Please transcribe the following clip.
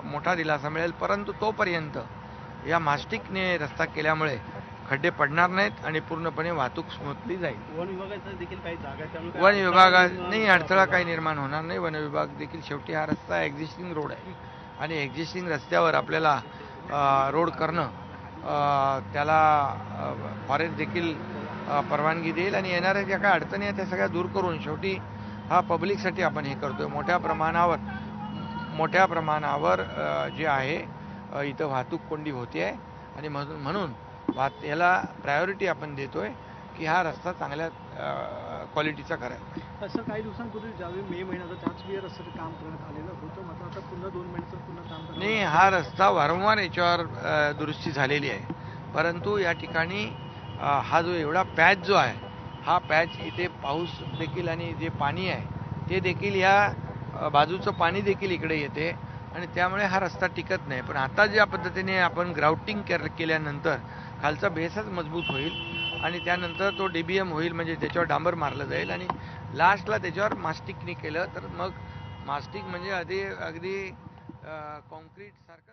मोठा दिलासा मिळेल, परंतु तोपर्यंत या मास्टिकने रस्ता केल्यामुळे खड्डे पडणार नाहीत आणि पूर्णपणे वाहतूक स्मूथली जाईल. वन विभागाचा देखील काही जागा आहे, त्यामुळे वन विभागाने अडथळा काही निर्माण होणार नाही. वन विभाग देखील शेवटी हा रस्ता एक्झिस्टिंग रोड आहे आणि एक्झिस्टिंग रस्त्यावर आपल्याला रोड करणं त्याला फॉरेस्ट देखील परवानगी देईल आणि येणाऱ्या ज्या काही अडचणी आहेत त्या सगळ्या दूर करून शेवटी हा पब्लिकसाठी आपण हे करतोय. मोठ्या प्रमाणावर जे आहे इथं वाहतूक कोंडी होते आहे आणि म्हणून याला प्रायोरिटी आपण देतोय की हा रस्ता चांगल्या क्वालिटीचा करायचा. असं काही दिवसांपूर्वी ज्यावेळी मे महिन्याचं त्याच वेळी रस्त्याचं काम करण्यात आलेलं होतं, मात्र आता पुन्हा 2 महिन्याचं पुन्हा काम नाही, हा रस्ता वारंवार याच्यावर दुरुस्ती झालेली आहे, परंतु या ठिकाणी हा जो एवढा पॅच जो आहे हा पॅच इथे पाऊस देखील आणि जे पाणी आहे ते देखील या बाजूचं पाणी देखील इकडे येते आणि त्यामुळे हा रस्ता टिकत नाही. पण आता ज्या पद्धतीने आपण ग्राउटिंग केल्यानंतर खालचा बेसच मजबूत होईल आणि त्यानंतर तो DBM होईल, म्हणजे त्याच्यावर डांबर मारलं जाईल आणि लास्टला त्याच्यावर मास्टिकने केलं तर मग मास्टिक म्हणजे अगदी कॉन्क्रीट सारखं